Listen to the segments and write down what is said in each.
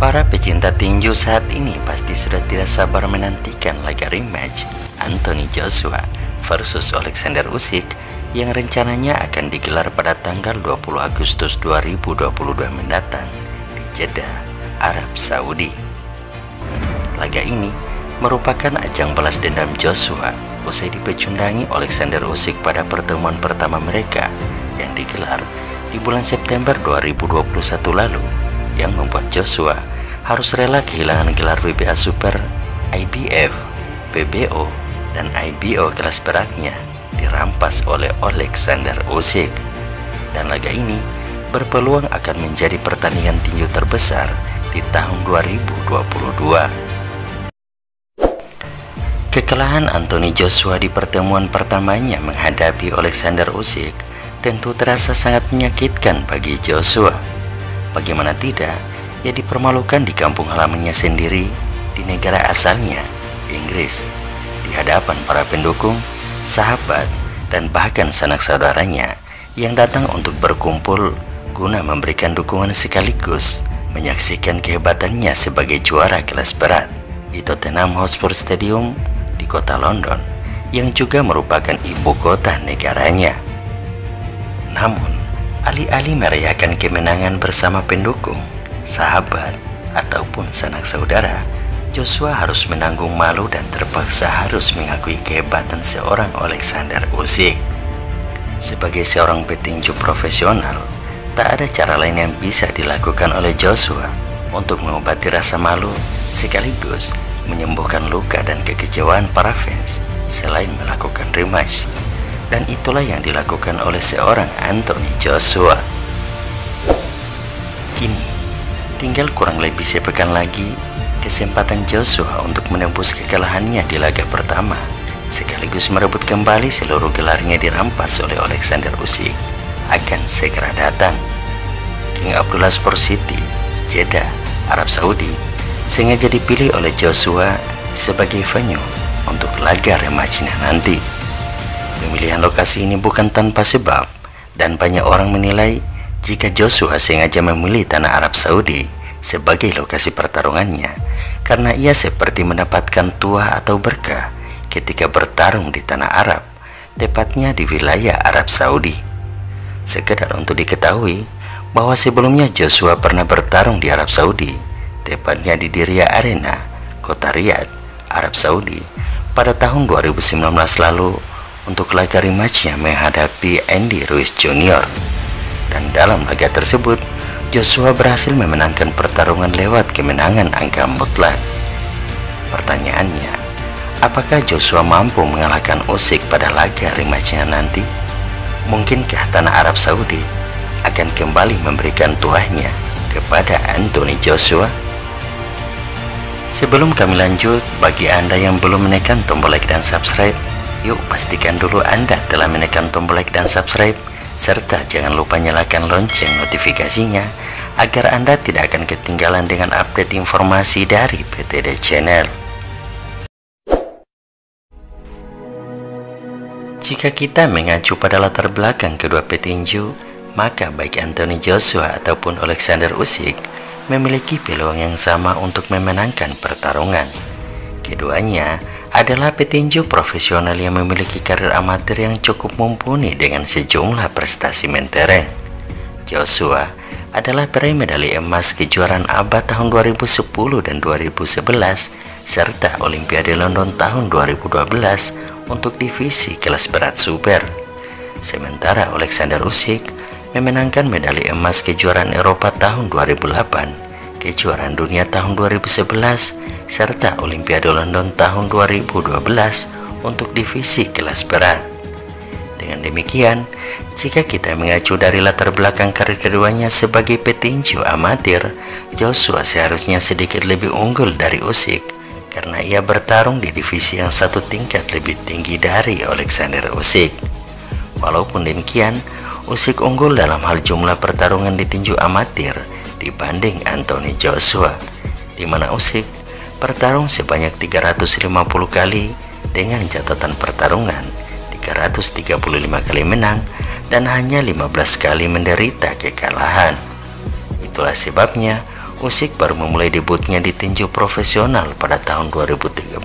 Para pecinta tinju saat ini pasti sudah tidak sabar menantikan laga rematch Anthony Joshua versus Alexander Usyk yang rencananya akan digelar pada tanggal 20 Agustus 2022 mendatang di Jeddah, Arab Saudi. Laga ini merupakan ajang balas dendam Joshua usai dipecundangi Alexander Usyk pada pertemuan pertama mereka yang digelar di bulan September 2021 lalu, yang membuat Joshua harus rela kehilangan gelar WBA Super, IBF, WBO, dan IBO kelas beratnya dirampas oleh Alexander Usyk. Dan laga ini berpeluang akan menjadi pertandingan tinju terbesar di tahun 2022. Kekalahan Anthony Joshua di pertemuan pertamanya menghadapi Alexander Usyk tentu terasa sangat menyakitkan bagi Joshua. Bagaimana tidak, ia dipermalukan di kampung halamannya sendiri di negara asalnya, Inggris, di hadapan para pendukung, sahabat, dan bahkan sanak saudaranya yang datang untuk berkumpul guna memberikan dukungan sekaligus menyaksikan kehebatannya sebagai juara kelas berat di Tottenham Hotspur Stadium di kota London, yang juga merupakan ibu kota negaranya. Namun, alih-alih merayakan kemenangan bersama pendukung, sahabat, ataupun sanak saudara, Joshua harus menanggung malu dan terpaksa harus mengakui kehebatan seorang Alexander Usyk. Sebagai seorang petinju profesional, tak ada cara lain yang bisa dilakukan oleh Joshua untuk mengobati rasa malu sekaligus menyembuhkan luka dan kekecewaan para fans selain melakukan rematch. Dan itulah yang dilakukan oleh seorang Anthony Joshua. Kini tinggal kurang lebih sepekan lagi kesempatan Joshua untuk menembus kekalahannya di laga pertama sekaligus merebut kembali seluruh gelarnya dirampas oleh Alexander Usyk akan segera datang. King Abdullah Sport City, Jeddah, Arab Saudi sengaja dipilih oleh Joshua sebagai venue untuk laga rematchnya nanti. Pemilihan lokasi ini bukan tanpa sebab, dan banyak orang menilai jika Joshua sengaja memilih tanah Arab Saudi sebagai lokasi pertarungannya karena ia seperti mendapatkan tuah atau berkah ketika bertarung di tanah Arab, tepatnya di wilayah Arab Saudi. Sekedar untuk diketahui bahwa sebelumnya Joshua pernah bertarung di Arab Saudi, tepatnya di Diriyah Arena, kota Riyadh, Arab Saudi, pada tahun 2019 lalu untuk laga rematchnya menghadapi Andy Ruiz Jr. Dan dalam laga tersebut, Joshua berhasil memenangkan pertarungan lewat kemenangan angka mutlak. Pertanyaannya, apakah Joshua mampu mengalahkan Usyk pada laga rematchnya nanti? Mungkinkah tanah Arab Saudi akan kembali memberikan tuahnya kepada Anthony Joshua? Sebelum kami lanjut, bagi Anda yang belum menekan tombol like dan subscribe, yuk pastikan dulu Anda telah menekan tombol like dan subscribe, serta jangan lupa nyalakan lonceng notifikasinya agar Anda tidak akan ketinggalan dengan update informasi dari PTD Channel. Jika kita mengacu pada latar belakang kedua petinju, maka baik Anthony Joshua ataupun Alexander Usyk memiliki peluang yang sama untuk memenangkan pertarungan. Keduanya adalah petinju profesional yang memiliki karir amatir yang cukup mumpuni dengan sejumlah prestasi mentereng. Joshua adalah peraih medali emas kejuaraan ABA tahun 2010 dan 2011 serta Olimpiade London tahun 2012 untuk divisi kelas berat super. Sementara Alexander Usyk memenangkan medali emas kejuaraan Eropa tahun 2008, kejuaraan dunia tahun 2011 serta Olimpiade London tahun 2012 untuk divisi kelas berat. Dengan demikian, jika kita mengacu dari latar belakang karir keduanya sebagai petinju amatir, Joshua seharusnya sedikit lebih unggul dari Usyk karena ia bertarung di divisi yang satu tingkat lebih tinggi dari Alexander Usyk. Walaupun demikian, Usyk unggul dalam hal jumlah pertarungan di tinju amatir dibanding Anthony Joshua, di mana Usyk bertarung sebanyak 350 kali dengan catatan pertarungan 335 kali menang dan hanya 15 kali menderita kekalahan. Itulah sebabnya Usyk baru memulai debutnya di tinju profesional pada tahun 2013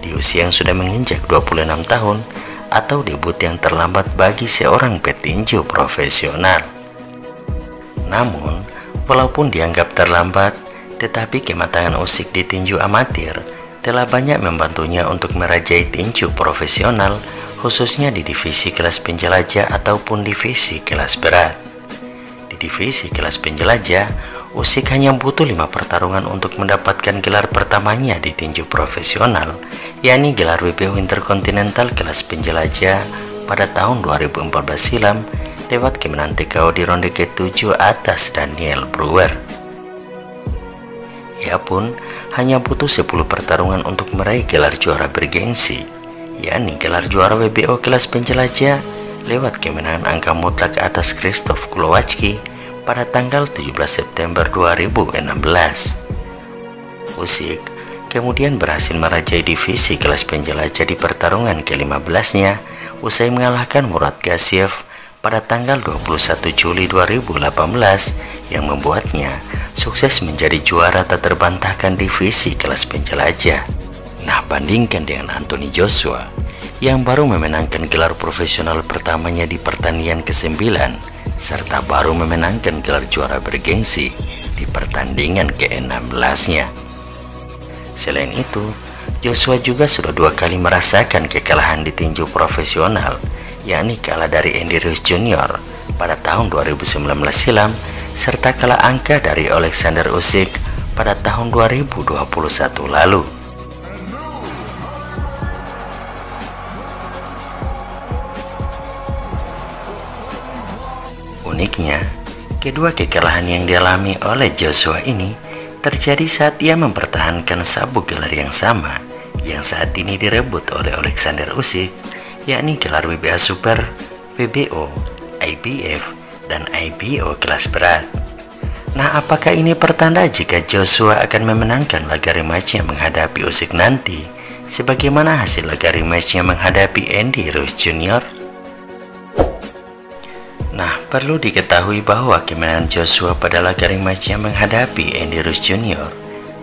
di usia yang sudah menginjak 26 tahun, atau debut yang terlambat bagi seorang petinju profesional. Namun, walaupun dianggap terlambat, tetapi kematangan Usyk di tinju amatir telah banyak membantunya untuk merajai tinju profesional, khususnya di divisi kelas penjelajah ataupun divisi kelas berat. Di divisi kelas penjelajah, Usyk hanya butuh 5 pertarungan untuk mendapatkan gelar pertamanya di tinju profesional, yakni gelar WBO Intercontinental kelas penjelajah pada tahun 2014 silam lewat kemenangan TKO di ronde ke-7 atas Daniel Brewer. Ia pun hanya butuh 10 pertarungan untuk meraih gelar juara bergengsi, yakni gelar juara WBO kelas penjelajah lewat kemenangan angka mutlak atas Krzysztof Kulowacki pada tanggal 17 September 2016. Usyk kemudian berhasil merajai divisi kelas penjelajah di pertarungan ke-15-nya usai mengalahkan Murad Gassiev pada tanggal 21 Juli 2018 yang membuatnya sukses menjadi juara tak terbantahkan divisi kelas penjelajah. Nah, bandingkan dengan Anthony Joshua yang baru memenangkan gelar profesional pertamanya di pertandingan ke-9 serta baru memenangkan gelar juara bergengsi di pertandingan ke-16-nya. Selain itu, Joshua juga sudah 2 kali merasakan kekalahan di tinju profesional, yakni kalah dari Andy Ruiz Jr. pada tahun 2019 silam serta kalah angka dari Alexander Usyk pada tahun 2021 lalu. Uniknya, kedua kekalahan yang dialami oleh Joshua ini terjadi saat ia mempertahankan sabuk gelar yang sama yang saat ini direbut oleh Alexander Usyk, yakni gelar WBA Super, WBO, IBF, dan IBO kelas berat. Nah, apakah ini pertanda jika Joshua akan memenangkan laga rematchnya menghadapi Usyk nanti, sebagaimana hasil laga rematchnya menghadapi Andy Ruiz Jr.? Nah, perlu diketahui bahwa kemenangan Joshua pada laga rematchnya menghadapi Andy Ruiz Jr.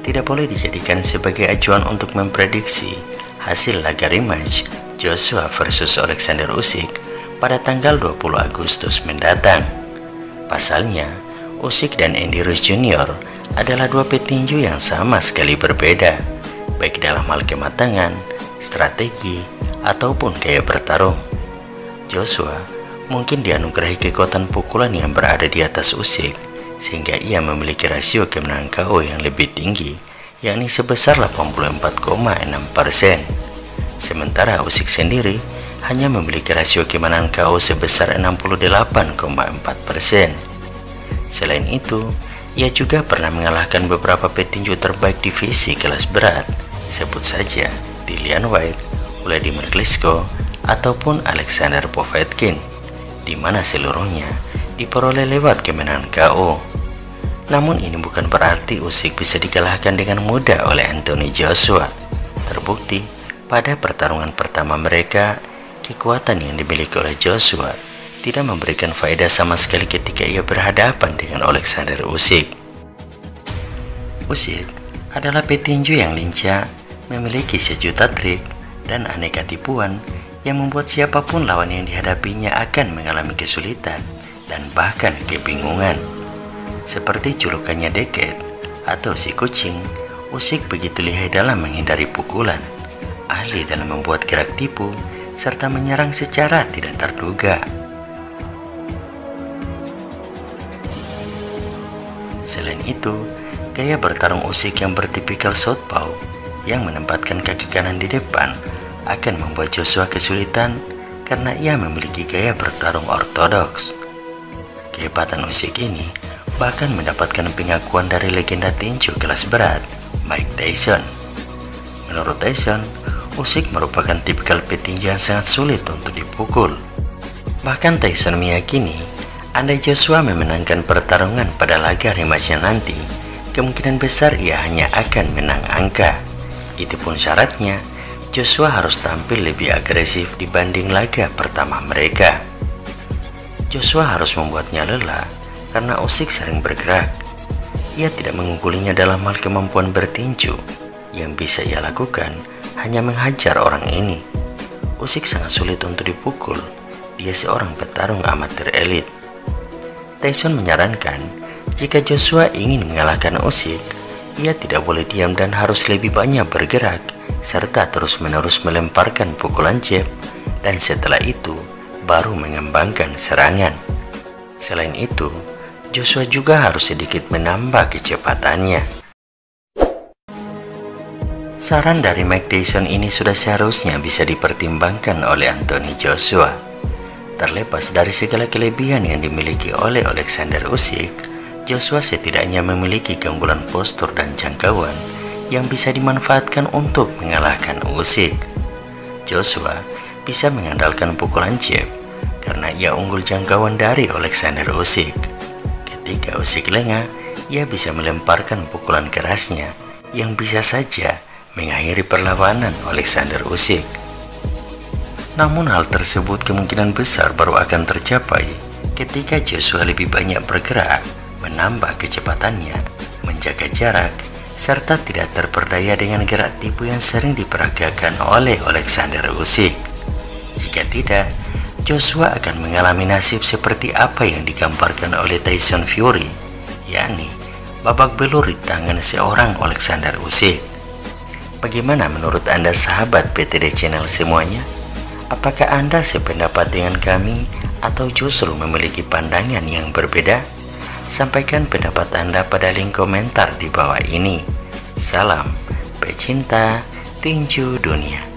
tidak boleh dijadikan sebagai acuan untuk memprediksi hasil laga rematch Joshua versus Alexander Usyk pada tanggal 20 Agustus mendatang. Pasalnya, Usyk dan Andy Ruiz Jr. adalah 2 petinju yang sama sekali berbeda, baik dalam hal kematangan, strategi, ataupun gaya bertarung. Joshua mungkin dianugerahi kekuatan pukulan yang berada di atas Usyk, sehingga ia memiliki rasio kemenangan KO yang lebih tinggi, yakni sebesar 84,6%. Sementara Usyk sendiri hanya memiliki rasio kemenangan KO sebesar 68,4%. Selain itu, ia juga pernah mengalahkan beberapa petinju terbaik divisi kelas berat, sebut saja Dillian Whyte, Wladimir Klitschko, ataupun Alexander Povetkin, di mana seluruhnya diperoleh lewat kemenangan KO. Namun ini bukan berarti Usyk bisa dikalahkan dengan mudah oleh Anthony Joshua. Terbukti pada pertarungan pertama mereka, kekuatan yang dimiliki oleh Joshua tidak memberikan faedah sama sekali ketika ia berhadapan dengan Alexander Usyk. Usyk adalah petinju yang lincah, memiliki sejuta trik dan aneka tipuan yang membuat siapapun lawan yang dihadapinya akan mengalami kesulitan dan bahkan kebingungan. Seperti julukannya Deket atau si kucing, Usyk begitu lihai dalam menghindari pukulan, ahli dalam membuat gerak tipu, serta menyerang secara tidak terduga. Selain itu, gaya bertarung Usyk yang bertipikal southpaw yang menempatkan kaki kanan di depan akan membuat Joshua kesulitan karena ia memiliki gaya bertarung ortodoks. Kehebatan Usyk ini bahkan mendapatkan pengakuan dari legenda tinju kelas berat, Mike Tyson. Menurut Tyson, Usyk merupakan tipikal petinju yang sangat sulit untuk dipukul. Bahkan Tyson meyakini, andai Joshua memenangkan pertarungan pada laga rematchnya nanti, kemungkinan besar ia hanya akan menang angka. Itu pun syaratnya Joshua harus tampil lebih agresif dibanding laga pertama mereka. Joshua harus membuatnya lelah karena Usyk sering bergerak. ia tidak mengunggulnya dalam hal kemampuan bertinju. Yang bisa ia lakukan hanya menghajar orang ini. Usyk sangat sulit untuk dipukul, dia seorang petarung amatir elit. Tyson menyarankan jika Joshua ingin mengalahkan Usyk, ia tidak boleh diam dan harus lebih banyak bergerak, serta terus-menerus melemparkan pukulan jab, dan setelah itu baru mengembangkan serangan. Selain itu, Joshua juga harus sedikit menambah kecepatannya. Saran dari Mike Tyson ini sudah seharusnya bisa dipertimbangkan oleh Anthony Joshua. Terlepas dari segala kelebihan yang dimiliki oleh Alexander Usyk, Joshua setidaknya memiliki keunggulan postur dan jangkauan yang bisa dimanfaatkan untuk mengalahkan Usyk. Joshua bisa mengandalkan pukulan jab karena ia unggul jangkauan dari Alexander Usyk. Ketika Usyk lengah, ia bisa melemparkan pukulan kerasnya yang bisa saja mengakhiri perlawanan Alexander Usyk. Namun hal tersebut kemungkinan besar baru akan tercapai ketika Joshua lebih banyak bergerak, menambah kecepatannya, menjaga jarak, serta tidak terperdaya dengan gerak tipu yang sering diperagakan oleh Alexander Usyk. Jika tidak, Joshua akan mengalami nasib seperti apa yang digambarkan oleh Tyson Fury, yakni babak belur di tangan seorang Alexander Usyk. Bagaimana menurut Anda sahabat PTD Channel semuanya? Apakah Anda sependapat dengan kami atau justru memiliki pandangan yang berbeda? Sampaikan pendapat Anda pada link komentar di bawah ini. Salam pecinta tinju dunia.